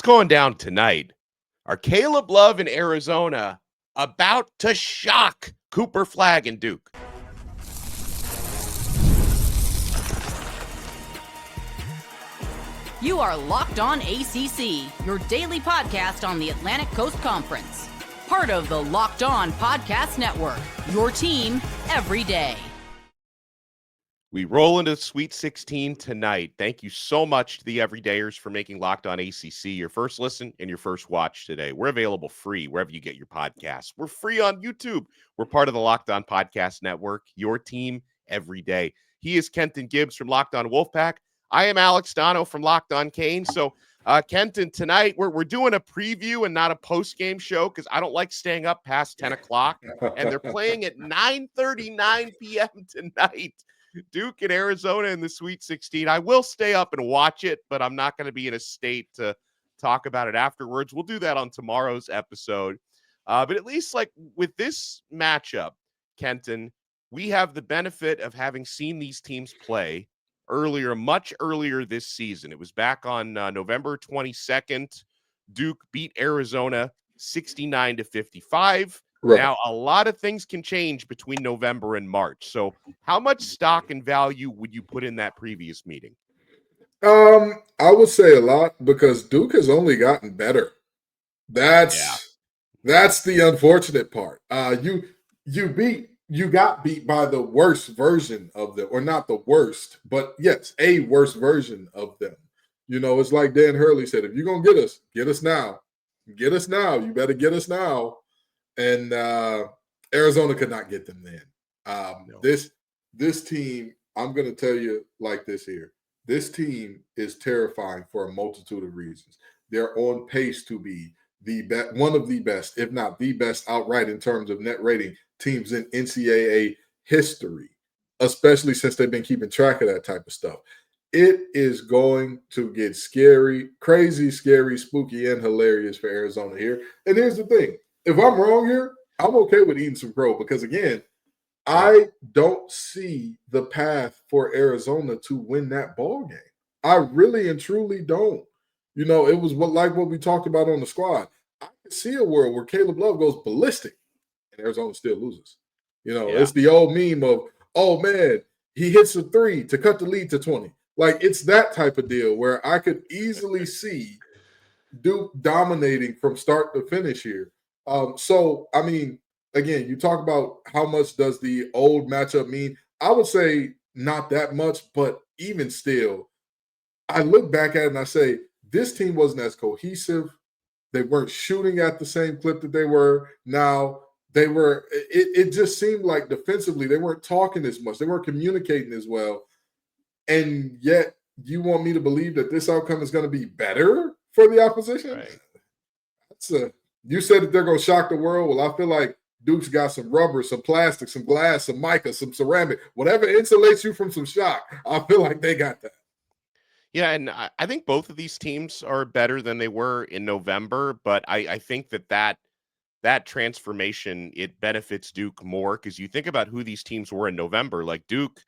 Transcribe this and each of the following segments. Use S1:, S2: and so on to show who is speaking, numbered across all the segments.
S1: going down tonight? Are Caleb Love and Arizona about to shock Cooper Flagg and Duke?
S2: You are Locked On ACC, your daily podcast on the Atlantic Coast Conference. Part of the Locked On Podcast Network, your team every day.
S1: We roll into the Sweet 16 tonight. Thank you so much to the Everydayers for making Locked On ACC your first listen and your first watch today. We're available free wherever you get your podcasts. We're free on YouTube. We're part of the Locked On Podcast Network, your team every day. He is Kenton Gibbs from Locked On Wolfpack. I am Alex Dono from Locked On Canes. So, Kenton, tonight we're doing a preview and not a post-game show because I don't like staying up past 10 o'clock, and they're playing at 9:39 p.m. tonight. Duke and Arizona in the Sweet 16. I will stay up and watch it, but I'm not going to be in a state to talk about it afterwards. We'll do that on tomorrow's episode. But at least, like, with this matchup, Kenton, we have the benefit of having seen these teams play earlier, much earlier this season. It was back on November 22nd. Duke beat Arizona 69-55. Right. Now, a lot of things can change between November and March. So how much stock and value would you put in that previous meeting?
S3: I would say a lot because Duke has only gotten better. That's the unfortunate part. You got beat by the worst version of them, or not the worst, but yes, a worse version of them. You know, it's like Dan Hurley said, if you're going to get us now. Get us now. You better get us now. And Arizona could not get them then. No. This team, I'm going to tell you like this here. This team is terrifying for a multitude of reasons. They're on pace to be one of the best, if not the best outright in terms of net rating teams in NCAA history, especially since they've been keeping track of that type of stuff. It is going to get scary, crazy, scary, spooky, and hilarious for Arizona here. And here's the thing. If I'm wrong here, I'm okay with eating some crow because, again, I don't see the path for Arizona to win that ball game. I really and truly don't. You know, it was like what we talked about on the squad. I can see a world where Caleb Love goes ballistic and Arizona still loses. You know, It's the old meme of, oh, man, he hits a three to cut the lead to 20. Like, it's that type of deal where I could easily see Duke dominating from start to finish here. So, I mean, again, you talk about how much does the old matchup mean? I would say not that much, but even still, I look back at it and I say, this team wasn't as cohesive. They weren't shooting at the same clip that they were. Now, they were, it just seemed like defensively, they weren't talking as much. They weren't communicating as well. And yet, you want me to believe that this outcome is going to be better for the opposition? Right. You said that they're going to shock the world. Well, I feel like Duke's got some rubber, some plastic, some glass, some mica, some ceramic, whatever insulates you from some shock. I feel like they got that.
S1: Yeah, and I think both of these teams are better than they were in November, but I think that transformation, it benefits Duke more because you think about who these teams were in November. Like Duke,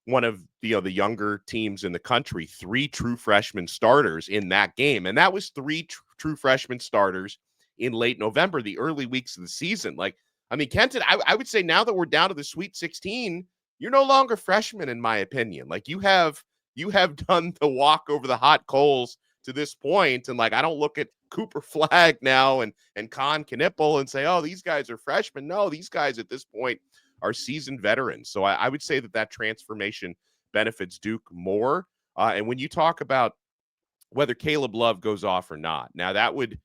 S1: one of the younger teams in the country, 3 true freshman starters in that game, and that was 3 true freshman starters in late November, the early weeks of the season. Like, I mean, Kenton, I would say now that we're down to the Sweet 16, you're no longer freshmen, in my opinion. Like, you have done the walk over the hot coals to this point, and like, I don't look at Cooper Flagg now and Con Knippel and say, oh, these guys are freshmen. No, these guys at this point are seasoned veterans. So I would say that transformation benefits Duke more. And when you talk about whether Caleb Love goes off or not, now that would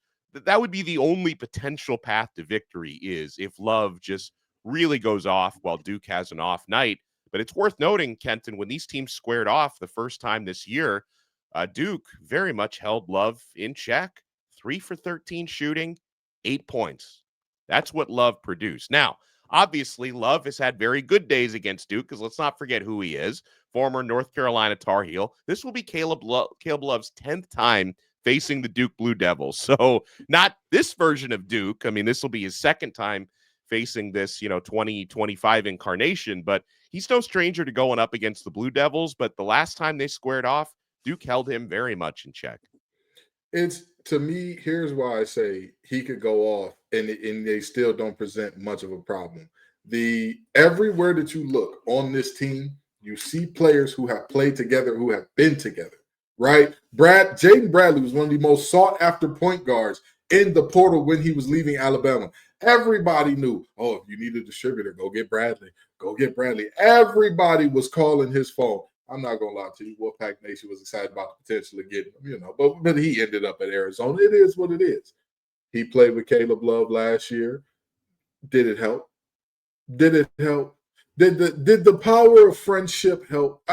S1: be the only potential path to victory is if Love just really goes off while Duke has an off night. But it's worth noting, Kenton, when these teams squared off the first time this year, Duke very much held Love in check. 3 for 13 shooting, 8 points. That's what Love produced. Now, obviously, Love has had very good days against Duke because let's not forget who he is, former North Carolina Tar Heel. This will be Caleb Love's 10th time facing the Duke Blue Devils. So not this version of Duke. I mean, this will be his second time facing this, 2025 incarnation, but he's no stranger to going up against the Blue Devils. But the last time they squared off, Duke held him very much in check.
S3: It's to me, here's why I say he could go off and they still don't present much of a problem. The everywhere that you look on this team, you see players who have played together, who have been together, right? Jaden Bradley was one of the most sought after point guards in the portal when he was leaving Alabama. Everybody knew, oh, if you need a distributor, go get Bradley. Go get Bradley. Everybody was calling his phone. I'm not gonna lie to you. Wolfpack Nation was excited about the potential of getting him, but he ended up at Arizona. It is what it is. He played with Caleb Love last year. Did it help? Did it help? Did the power of friendship help?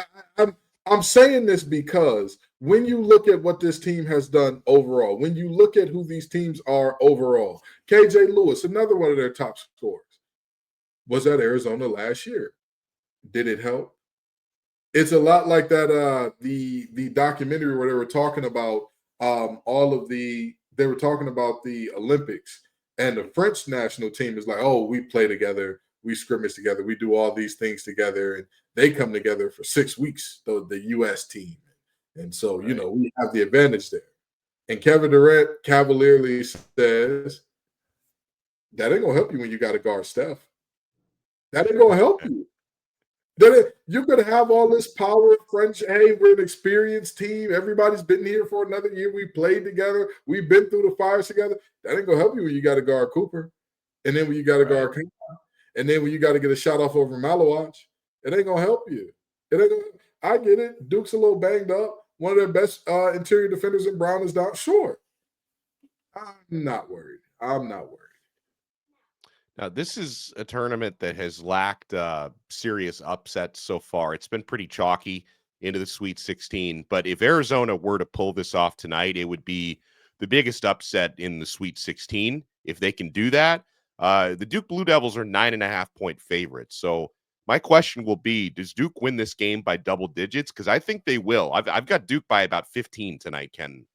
S3: I'm saying this because when you look at what this team has done overall, when you look at who these teams are overall, KJ Lewis, another one of their top scorers, was at Arizona last year. Did it help? It's a lot like that the documentary where they were talking about they were talking about the Olympics, and the French national team is like, oh, we play together, we scrimmage together, we do all these things together, and they come together for 6 weeks, the US team. And so,
S1: Right.
S3: we have the advantage there. And Kevin Durant cavalierly says, that ain't gonna help you when you got to guard Steph. That ain't gonna help you. You're going to have all this power, French. Hey, we're an experienced team. Everybody's been here for another year. We played together. We've been through the fires together. That ain't going to help you when you got to guard Cooper. And then when you got to guard Kenton. And then when you got to get a shot off over Malawach, it ain't going to help you. I get it. Duke's a little banged up. One of their best interior defenders in Brown is down. Sure. I'm not worried.
S1: Now, this is a tournament that has lacked serious upsets so far. It's been pretty chalky into the Sweet 16. But if Arizona were to pull this off tonight, it would be the biggest upset in the Sweet 16. If they can do that, the Duke Blue Devils are 9.5-point favorites. So my question will be, does Duke win this game by double digits? Because I think they will. I've got Duke by about 15 tonight, Ken.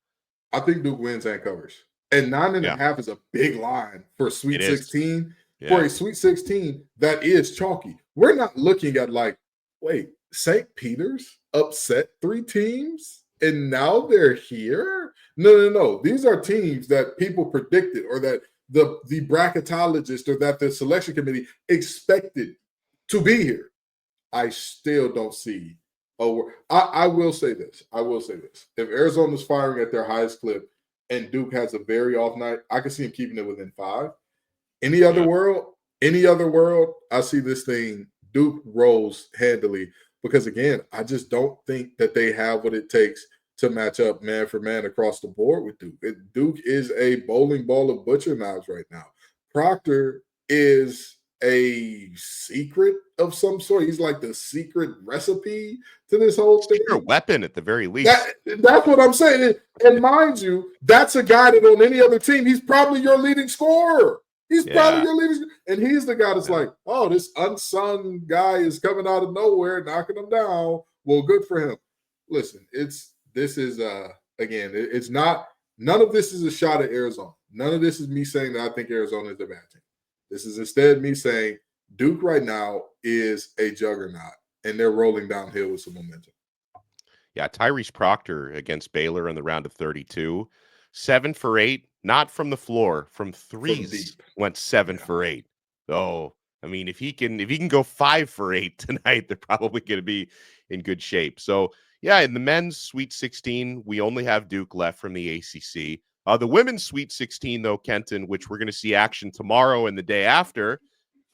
S3: I think Duke wins and covers. And 9.5 is a big line for Sweet 16.
S1: Yeah.
S3: For a Sweet 16, that is chalky. We're not looking at like, wait, St. Peter's upset 3 teams and now they're here? No. These are teams that people predicted or that the bracketologist or that the selection committee expected to be here. I still don't see. I will say this. If Arizona's firing at their highest clip and Duke has a very off night, I can see him keeping it within 5. Any other world, I see this thing, Duke rolls handily because, again, I just don't think that they have what it takes to match up man for man across the board with Duke. Duke is a bowling ball of butcher knives right now. Proctor is a secret of some sort. He's like the secret recipe to this whole thing.
S1: Secret weapon at the very least.
S3: That's what I'm saying. And mind you, that's a guy that on any other team, he's probably your leading scorer. He's probably your leading, and he's the guy that's like, oh, this unsung guy is coming out of nowhere, knocking him down. Well, good for him. Listen, it's not, none of this is a shot at Arizona. None of this is me saying that I think Arizona is a bad team. This is instead me saying Duke right now is a juggernaut, and they're rolling downhill with some momentum.
S1: Yeah, Tyrese Proctor against Baylor in the round of 32, 7 for 8. Not from the floor, from threes, went 7 for 8. So, I mean, if he can go 5 for 8 tonight, they're probably going to be in good shape. So, yeah, in the men's Sweet 16, we only have Duke left from the ACC. The women's Sweet 16, though, Kenton, which we're going to see action tomorrow and the day after,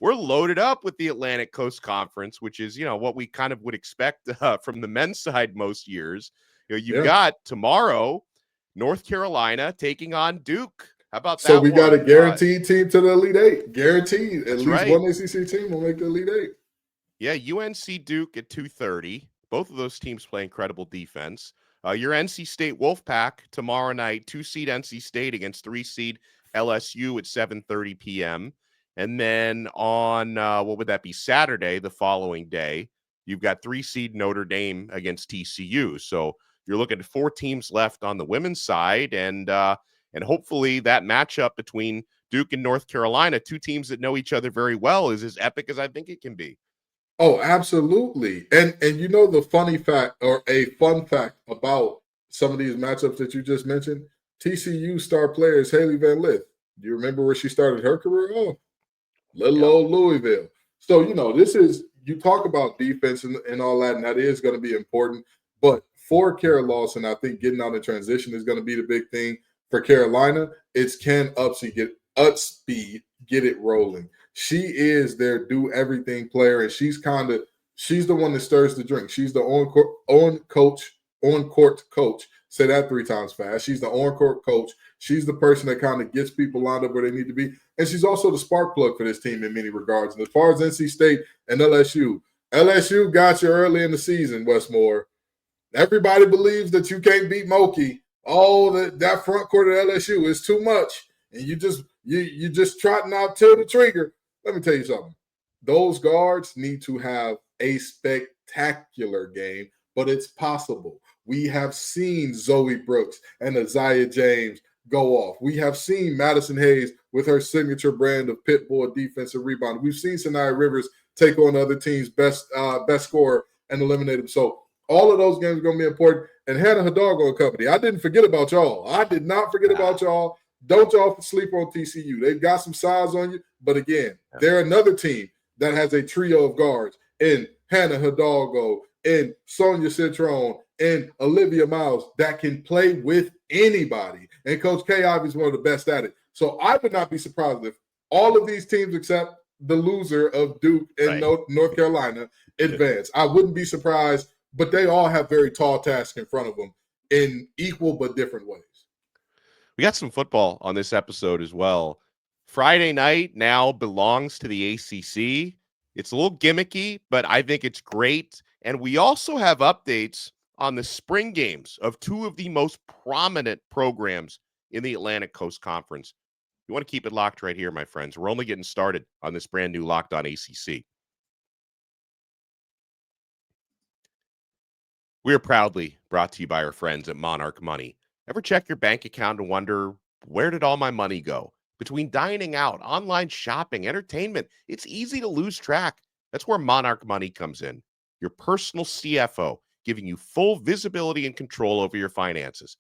S1: we're loaded up with the Atlantic Coast Conference, which is, what we kind of would expect from the men's side most years. You've got tomorrow North Carolina taking on Duke. How about that?
S3: So we got a guaranteed team to the Elite Eight. Guaranteed. At least one ACC team will make the Elite Eight.
S1: Yeah, UNC Duke at 2:30. Both of those teams play incredible defense. Your NC State Wolfpack tomorrow night, 2-seed NC State against 3-seed LSU at 7:30 p.m. And then on, what would that be, Saturday, the following day, you've got 3-seed Notre Dame against TCU. So you're looking at 4 teams left on the women's side, and hopefully that matchup between Duke and North Carolina, 2 teams that know each other very well, is as epic as I think it can be.
S3: Oh, absolutely. And the funny fact or a fun fact about some of these matchups that you just mentioned, TCU star player is Haley Van Lith. Do you remember where she started her career off? Little
S1: Yep.
S3: old Louisville. So, this is, you talk about defense and all that, and that is going to be important. But for Kara Lawson, I think getting out in transition is going to be the big thing. For Carolina, it's can Utspeed get it rolling. She is their do everything player, and she's the one that stirs the drink. She's the on court coach. Say that 3 times fast. She's the on court coach. She's the person that kind of gets people lined up where they need to be. And she's also the spark plug for this team in many regards. And as far as NC State and LSU got you early in the season, Westmore. Everybody believes that you can't beat Moki. Oh, that front court at LSU is too much. And you just trotting out till the trigger. Let me tell you something. Those guards need to have a spectacular game, but it's possible. We have seen Zoe Brooks and Isaiah James go off. We have seen Madison Hayes with her signature brand of pit bull defensive rebound. We've seen Sanaya Rivers take on the other team's best scorer and eliminate them. So all of those games are going to be important. And Hannah Hidalgo and company, I didn't forget about y'all. I did not forget about y'all. Don't y'all sleep on TCU. They've got some size on you. But again, they're another team that has a trio of guards in Hannah Hidalgo, in Sonia Citron, and Olivia Miles that can play with anybody. And Coach K Ivey's one of the best at it. So I would not be surprised if all of these teams except the loser of Duke and North Carolina advance. I wouldn't be surprised, but they all have very tall tasks in front of them in equal but different ways.
S1: We got some football on this episode as well. Friday night now belongs to the ACC. It's a little gimmicky, but I think it's great. And we also have updates on the spring games of 2 of the most prominent programs in the Atlantic Coast Conference. You want to keep it locked right here, my friends. We're only getting started on this brand new Locked On ACC. We are proudly brought to you by our friends at Monarch Money. Ever check your bank account and wonder, where did all my money go? Between dining out, online shopping, entertainment, it's easy to lose track. That's where Monarch Money comes in. Your personal CFO, giving you full visibility and control over your finances.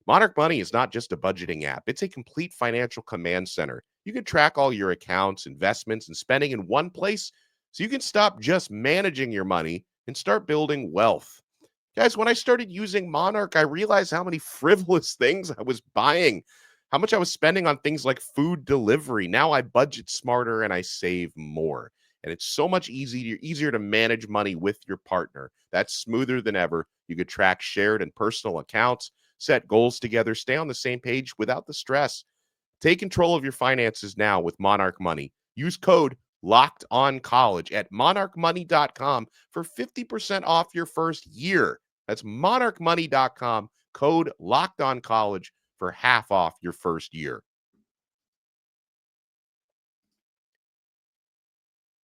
S1: Monarch Money is not just a budgeting app. It's a complete financial command center. You can track all your accounts, investments, and spending in one place so you can stop just managing your money and start building wealth. Guys, when I started using Monarch, I realized how many frivolous things I was buying, how much I was spending on things like food delivery. Now I budget smarter and I save more. And it's so much easier to manage money with your partner. That's smoother than ever. You could track shared and personal accounts, set goals together, stay on the same page without the stress. Take control of your finances now with Monarch Money. Use code LOCKEDONCollege at monarchmoney.com for 50% off your first year. That's monarchmoney.com, code LOCKEDONCollege for half off your first year.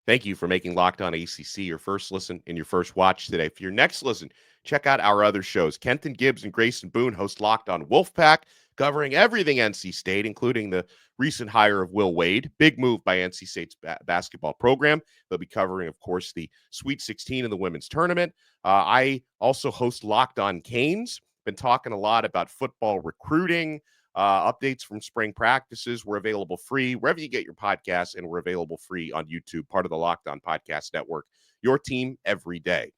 S1: Thank you for making Locked On ACC your first listen and your first watch today. For your next listen, check out our other shows. Kenton, Gibbs, and Grayson Boone host Locked On Wolfpack, covering everything NC State, including the recent hire of Will Wade. Big move by NC State's basketball program. They'll be covering, of course, the Sweet 16 in the women's tournament. I also host Locked On Canes. Been talking a lot about football recruiting, updates from spring practices. We're available free wherever you get your podcasts, and we're available free on YouTube, part of the Locked On Podcast Network. Your team every day.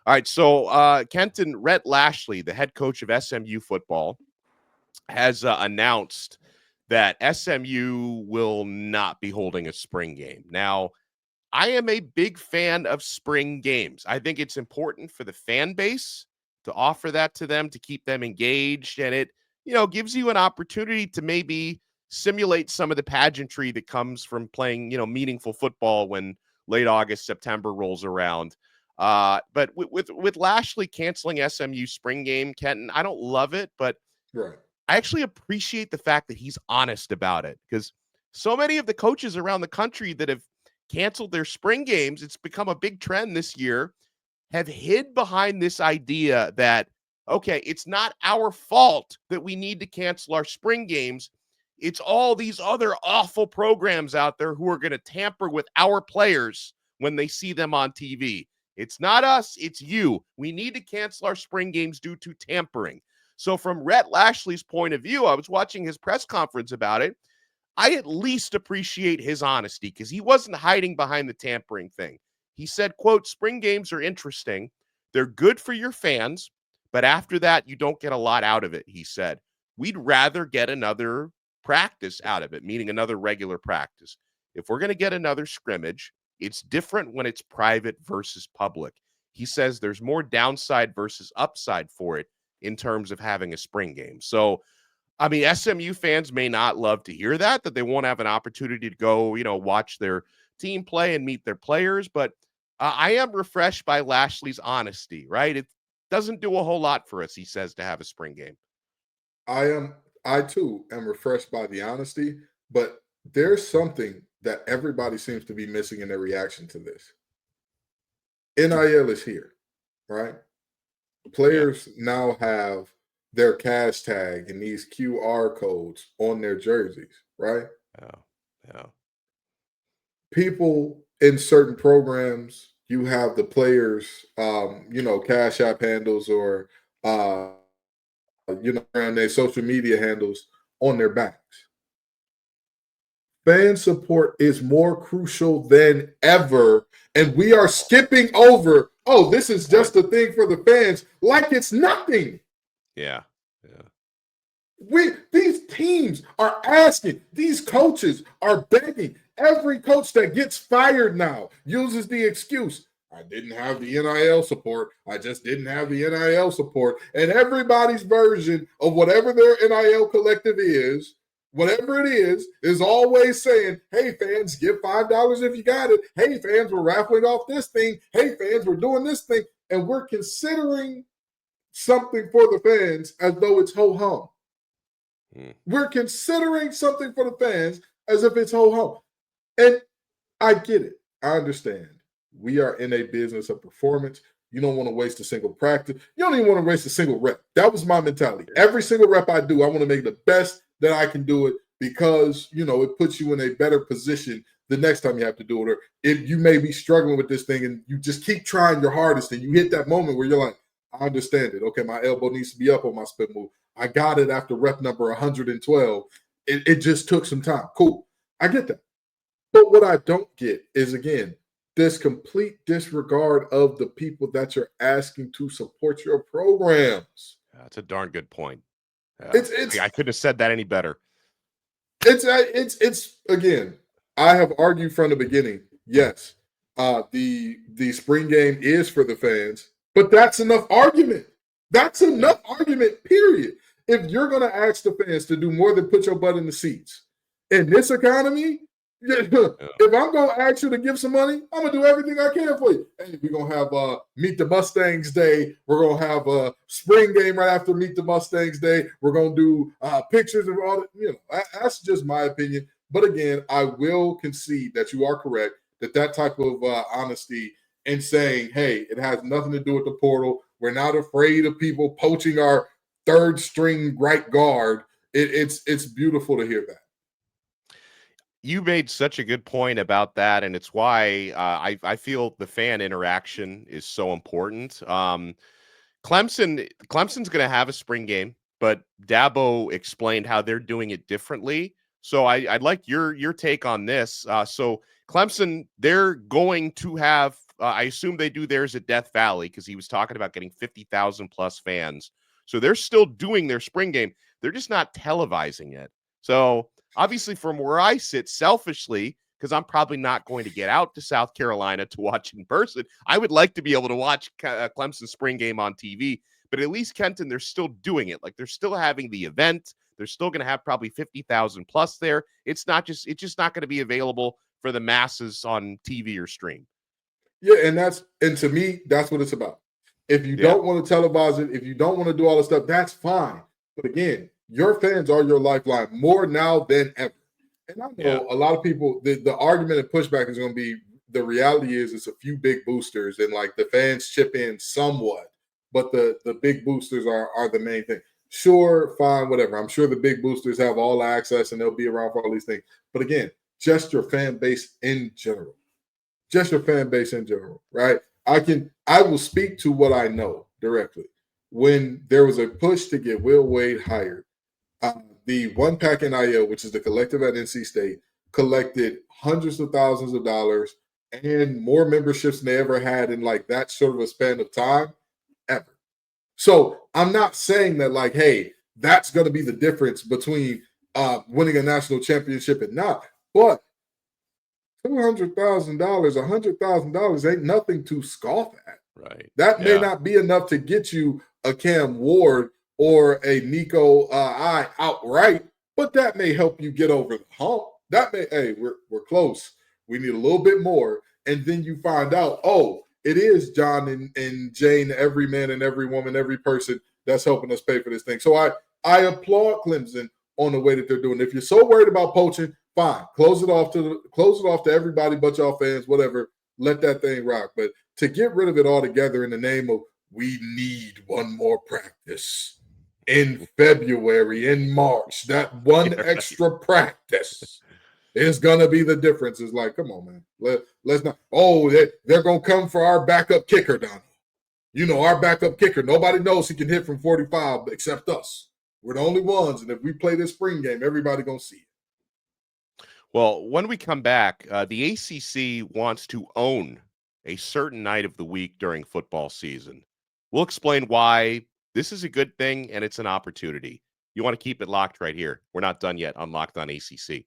S1: All right, so Kenton, Rhett Lashley, the head coach of SMU football, has announced that SMU will not be holding a spring game. Now, I am a big fan of spring games. I think it's important for the fan base to offer that to them, to keep them engaged, and it gives you an opportunity to maybe simulate some of the pageantry that comes from playing, meaningful football when late August, September rolls around. But with Lashley canceling SMU spring game, Kenton, I don't love it, but
S3: right.
S1: I actually appreciate the fact that he's honest about it, because so many of the coaches around the country that have canceled their spring games, it's become a big trend this year, have hid behind this idea that, okay, it's not our fault that we need to cancel our spring games. It's all these other awful programs out there who are going to tamper with our players when they see them on TV. It's not us, it's you. We need to cancel our spring games due to tampering. So from Rhett Lashley's point of view, I was watching his press conference about it. I at least appreciate his honesty because he wasn't hiding behind the tampering thing. He said, quote, spring games are interesting. They're good for your fans, but after that, you don't get a lot out of it, he said. We'd rather get another practice out of it, meaning another regular practice. If we're going to get another scrimmage, it's different when it's private versus public. He says there's more downside versus upside for it in terms of having a spring game. So, I mean, SMU fans may not love to hear that they won't have an opportunity to go, watch their team play and meet their players. But I am refreshed by Lashley's honesty, right? It doesn't do a whole lot for us, he says, to have a spring game.
S3: I too am refreshed by the honesty, but there's something that everybody seems to be missing in their reaction to this. NIL is here, right? Players now have their cash tag and these QR codes on their jerseys, right?
S1: Yeah.
S3: People in certain programs, you have the players, Cash App handles or, and their social media handles on their backs. Fan support is more crucial than ever, and we are skipping over, this is just a thing for the fans, like it's nothing.
S1: Yeah.
S3: These teams are asking, these coaches are begging. Every coach that gets fired now uses the excuse, I didn't have the NIL support. I just didn't have the NIL support. And everybody's version of whatever their NIL collective is, whatever it is always saying, hey, fans, give $5 if you got it. Hey, fans, we're raffling off this thing. Hey, fans, we're doing this thing. And we're considering something for the fans as though it's ho-hum. We're considering something for the fans as if it's ho-hum. And I get it. I understand. We are in a business of performance. You don't want to waste a single practice. You don't even want to waste a single rep. That was my mentality. Every single rep I do, I want to make the best that I can do it because, it puts you in a better position the next time you have to do it. Or if you may be struggling with this thing and you just keep trying your hardest and you hit that moment where you're like, I understand it. Okay, my elbow needs to be up on my spin move. I got it after rep number 112. It just took some time. Cool. I get that. But what I don't get is, again, this complete disregard of the people that you're asking to support your programs.
S1: That's a darn good point.
S3: It's
S1: I couldn't have said that any better.
S3: It's again, I have argued from the beginning. Yes, the spring game is for the fans, but that's enough argument. That's enough argument, period. If you're going to ask the fans to do more than put your butt in the seats in this economy, if I'm going to ask you to give some money, I'm going to do everything I can for you. Hey, we're going to have Meet the Mustangs Day. We're going to have a spring game right after Meet the Mustangs Day. We're going to do pictures of all that. That's just my opinion. But again, I will concede that you are correct, that type of honesty and saying, hey, it has nothing to do with the portal. We're not afraid of people poaching our third string right guard. It's beautiful to hear that.
S1: You made such a good point about that, and it's why I feel the fan interaction is so important. Clemson's going to have a spring game, but Dabo explained how they're doing it differently. So I'd like your take on this. So Clemson, they're going to have, I assume they do theirs at Death Valley because he was talking about getting 50,000 plus fans. So they're still doing their spring game. They're just not televising it. So obviously from where I sit selfishly, because I'm probably not going to get out to South Carolina to watch in person, I would like to be able to watch Clemson's spring game on TV. But at least Kenton, they're still doing it. Like they're still having the event. They're still going to have probably 50,000 plus there. It's just not going to be available for the masses on TV or stream.
S3: Yeah, and to me, that's what it's about. If you don't want to televise it, if you don't want to do all this stuff, that's fine. But again, your fans are your lifeline more now than ever. And I know a lot of people, the argument and pushback is going to be, the reality is it's a few big boosters and like the fans chip in somewhat, but the big boosters are the main thing. Sure, fine, whatever. I'm sure the big boosters have all access and they'll be around for all these things. But again, just your fan base in general. Just your fan base in general, right? I will speak to what I know directly. when there was a push to get Will Wade hired, the One Pack NIL, which is the collective at NC State, collected hundreds of thousands of dollars and more memberships than they ever had in like that sort of a span of time ever. So I'm not saying that like, hey, that's going to be the difference between winning a national championship and not. But $200,000, $100,000 ain't nothing to scoff at.
S1: Right.
S3: That may not be enough to get you a Cam Ward or a Nico I outright, but that may help you get over the hump. That may, hey, we're close. We need a little bit more. And then you find out, oh, it is John and Jane, every man and every woman, every person that's helping us pay for this thing. So I applaud Clemson on the way that they're doing. If you're so worried about poaching, fine. Close it off to everybody but y'all fans, whatever. Let that thing rock. But to get rid of it altogether in the name of we need one more practice in February, in March, that one extra practice is going to be the difference. It's like, come on, man. Let's not. Oh, they're going to come for our backup kicker, Dono. You know, our backup kicker. Nobody knows he can hit from 45 except us. We're the only ones. And if we play this spring game, everybody going to see it.
S1: Well, when we come back, the ACC wants to own a certain night of the week during football season. We'll explain why this is a good thing and it's an opportunity. You want to keep it locked right here. We're not done yet on Locked On ACC.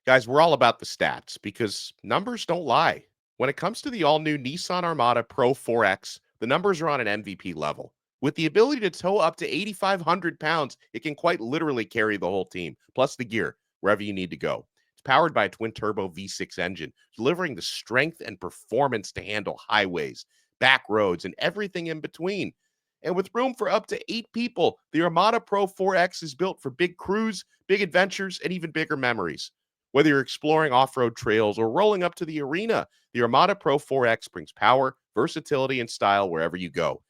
S1: Guys, we're all about the stats because numbers don't lie. When it comes to the all-new Nissan Armada Pro 4X, the numbers are on an MVP level. With the ability to tow up to 8,500 pounds, it can quite literally carry the whole team, plus the gear, wherever you need to go. It's powered by a twin-turbo V6 engine, delivering the strength and performance to handle highways, back roads, and everything in between. And with room for up to 8 people, the Armada Pro 4X is built for big crews, big adventures, and even bigger memories. Whether you're exploring off-road trails or rolling up to the arena, the Armada Pro 4X brings power, versatility, and style wherever you go.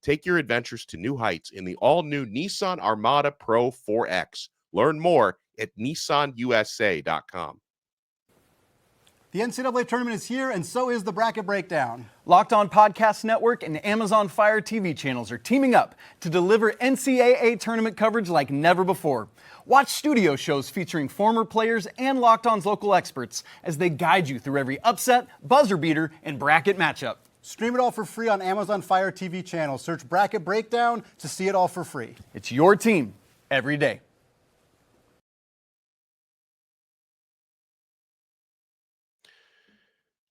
S1: Take your adventures to new heights in the all-new Nissan Armada Pro 4X. Learn more at nissanusa.com.
S4: The NCAA tournament is here, and so is the Bracket Breakdown.
S5: Locked On Podcast Network and Amazon Fire TV channels are teaming up to deliver NCAA tournament coverage like never before. Watch studio shows featuring former players and Locked On's local experts as they guide you through every upset, buzzer beater, and bracket matchup.
S4: Stream it all for free on Amazon Fire TV channel. Search Bracket Breakdown to see it all for free.
S5: It's your team every day.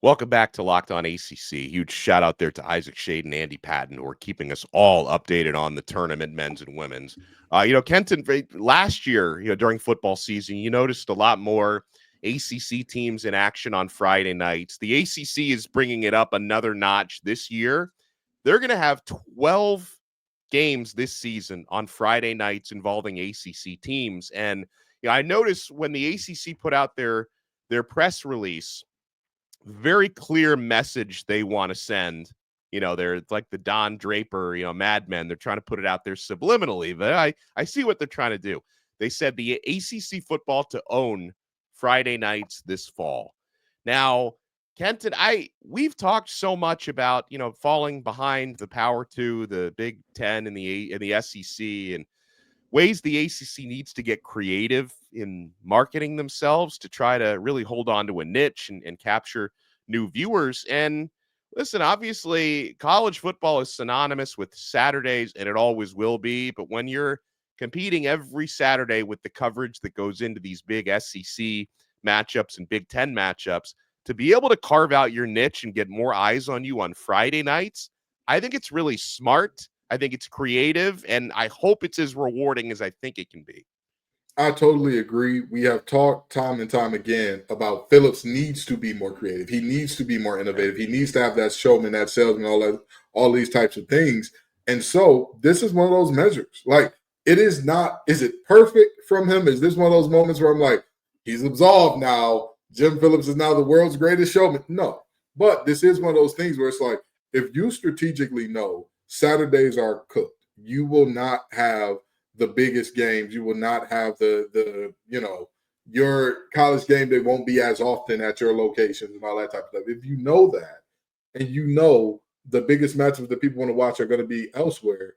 S1: Welcome back to Locked On ACC. Huge shout out there to Isaac Shade and Andy Patton, who are keeping us all updated on the tournament, men's and women's. Kenton, last year, during football season, you noticed a lot more ACC teams in action on Friday nights. The ACC is bringing it up another notch this year. They're going to have 12 games this season on Friday nights involving ACC teams. And I noticed when the ACC put out their press release, very clear message they want to send. They're like the Don Draper, Mad Men. They're trying to put it out there subliminally, but I see what they're trying to do. They said the ACC football to own Friday nights this fall. Now, Kenton, we've talked so much about, falling behind the Power 2, the Big Ten and the SEC, and ways the ACC needs to get creative in marketing themselves to try to really hold on to a niche and capture new viewers. And listen, obviously, college football is synonymous with Saturdays, and it always will be. But when you're competing every Saturday with the coverage that goes into these big SEC matchups and Big Ten matchups, to be able to carve out your niche and get more eyes on you on Friday nights, I think it's really smart. I think it's creative, and I hope it's as rewarding as I think it can be.
S3: I totally agree. We have talked time and time again about Phillips needs to be more creative. He needs to be more innovative. He needs to have that showman, that salesman, all these types of things. And so this is one of those measures. Like, it is not, is it perfect from him? Is this one of those moments where I'm like, he's absolved now. Jim Phillips is now the world's greatest showman? No. But this is one of those things where it's like, if you strategically know Saturdays are cooked, you will not have the biggest games. You will not have the your college game day won't be as often at your locations and all that type of stuff. If you know that, and you know the biggest matchups that people want to watch are going to be elsewhere,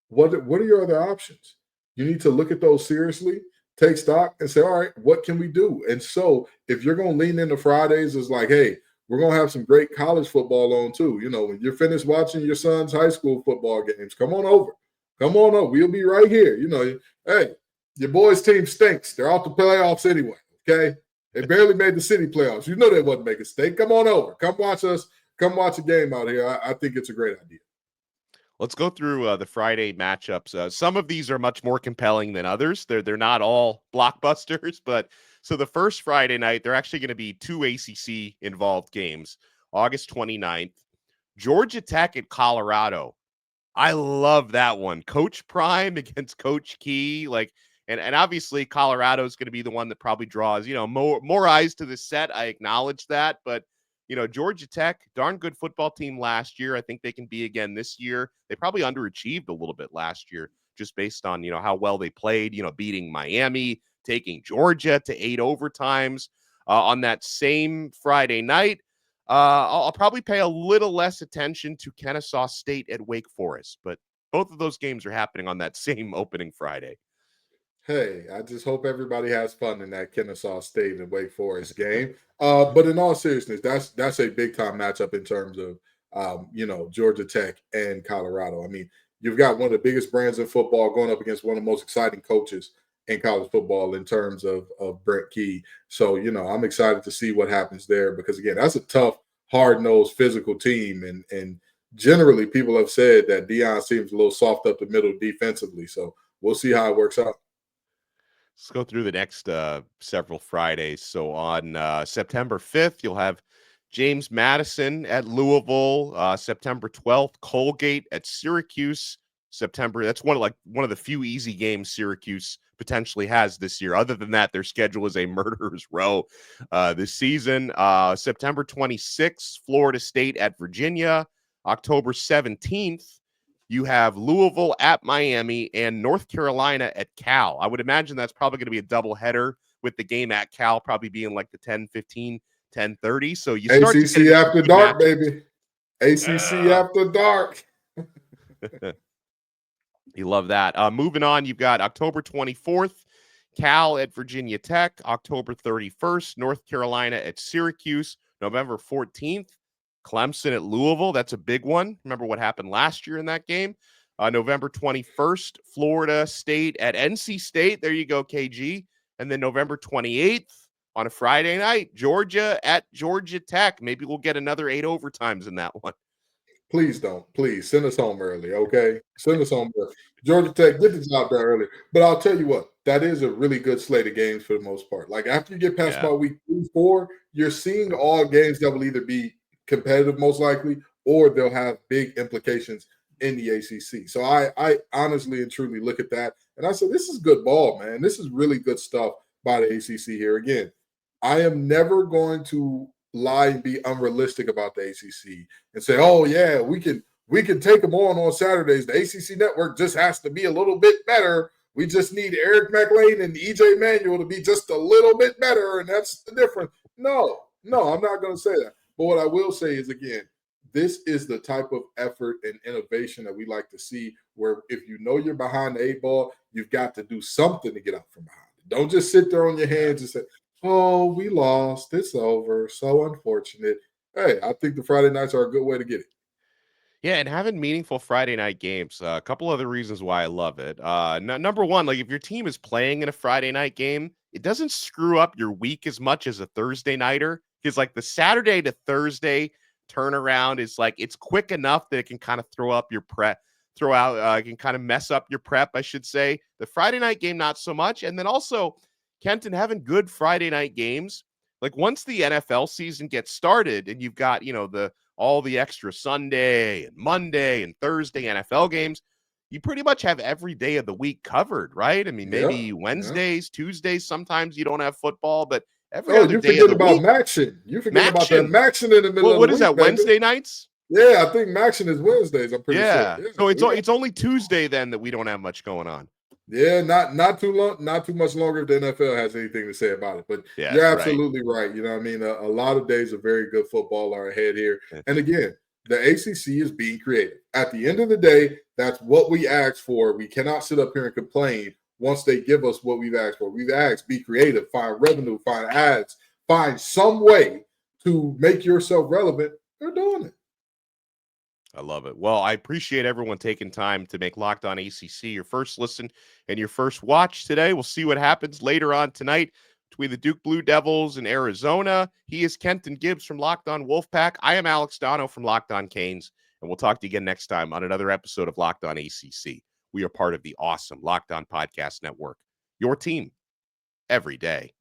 S3: what are your other options? You need to look at those seriously, take stock, and say, all right, what can we do? And so if you're going to lean into Fridays, it's like, hey, we're going to have some great college football on too. You know, when you're finished watching your son's high school football games, come on over. Come on over. We'll be right here. You know, hey, your boys' team stinks. They're out the playoffs anyway, okay? They barely made the city playoffs. You know they wasn't making a stink. Come on over. Come watch us. Come watch a game out here. I think it's a great idea.
S1: Let's go through the Friday matchups. Some of these are much more compelling than others. They're not all blockbusters, but so the first Friday night, there are actually going to be 2 ACC involved games. August 29th, Georgia Tech at Colorado. I love that one. Coach Prime against Coach Key, and obviously Colorado is going to be the one that probably draws, more eyes to the set. I acknowledge that, but Georgia Tech, darn good football team last year. I think they can be again this year. They probably underachieved a little bit last year just based on, how well they played, beating Miami, taking Georgia to 8 overtimes on that same Friday night. I'll probably pay a little less attention to Kennesaw State at Wake Forest, but both of those games are happening on that same opening Friday.
S3: Hey, I just hope everybody has fun in that Kennesaw State and Wake Forest game. But in all seriousness, that's a big time matchup in terms of Georgia Tech and Colorado. I mean, you've got one of the biggest brands in football going up against one of the most exciting coaches in college football in terms of Brent Key. So, I'm excited to see what happens there because, again, that's a tough, hard-nosed, physical team. And generally, people have said that Deion seems a little soft up the middle defensively. So we'll see how it works out.
S1: Let's go through the next several Fridays. So on September 5th, you'll have James Madison at Louisville. September 12th, Colgate at Syracuse. That's one of the few easy games Syracuse potentially has this year. Other than that, their schedule is a murderer's row this season. September 26th, Florida State at Virginia. October 17th, you have Louisville at Miami and North Carolina at Cal. I would imagine that's probably going to be a doubleheader with the game at Cal probably being like the 10:15, 10:30. So you start
S3: ACC after dark, baby. ACC after dark.
S1: You love that. Moving on, you've got October 24th, Cal at Virginia Tech. October 31st, North Carolina at Syracuse. November 14th, Clemson at Louisville. That's a big one. Remember what happened last year in that game. November 21st, Florida State at NC State. There you go, KG. And then November 28th on a Friday night, Georgia at Georgia Tech. Maybe we'll get another 8 overtimes in that one.
S3: Please don't. Please send us home early, okay? Send us home early. Georgia Tech, get the job done early. But I'll tell you what, that is a really good slate of games for the most part. Like after you get past about week 3, 4, you're seeing all games that will either be competitive most likely, or they'll have big implications in the ACC. So I honestly and truly look at that and I said, this is good ball, man. This is really good stuff by the ACC here. Again, I am never going to lie and be unrealistic about the ACC and say, oh yeah, we can take them on Saturdays. The ACC network just has to be a little bit better. We just need Eric McLean and EJ Manuel to be just a little bit better, and that's the difference. No, I'm not going to say that. But what I will say is, again, this is the type of effort and innovation that we like to see, where if you know you're behind the 8 ball, you've got to do something to get out from behind it. Don't just sit there on your hands and say, oh, we lost. It's over. So unfortunate. Hey, I think the Friday nights are a good way to get it.
S1: Yeah, and having meaningful Friday night games. A couple other reasons why I love it. Number one, like if your team is playing in a Friday night game, it doesn't screw up your week as much as a Thursday nighter. Because like the Saturday to Thursday turnaround is like it's quick enough that it can kind of can kind of mess up your prep, I should say. The Friday night game, not so much. And then also, Kenton, having good Friday night games, like once the NFL season gets started and you've got, all the extra Sunday and Monday and Thursday NFL games, you pretty much have every day of the week covered, right? I mean, maybe Wednesdays, Tuesdays, sometimes you don't have football, but every other day of the week.
S3: Maction. You forget about that Maction in the middle of the week.
S1: What is that, Wednesday nights?
S3: Yeah, I think Maction is Wednesdays, I'm pretty sure. Yeah,
S1: so it's only Tuesday then that we don't have much going on.
S3: Yeah, not too long, not too much longer if the NFL has anything to say about it. But
S1: Yeah,
S3: you're
S1: right.
S3: absolutely right. You know what I mean? A lot of days of very good football are ahead here. And again, the ACC is being creative. At the end of the day, that's what we asked for. We cannot sit up here and complain once they give us what we've asked for. We've asked, be creative, find revenue, find ads, find some way to make yourself relevant. They're doing it.
S1: I love it. Well, I appreciate everyone taking time to make Locked On ACC your first listen and your first watch today. We'll see what happens later on tonight between the Duke Blue Devils and Arizona. He is Kenton Gibbs from Locked On Wolfpack. I am Alex Dono from Locked On Canes, and we'll talk to you again next time on another episode of Locked On ACC. We are part of the awesome Locked On Podcast Network, your team every day.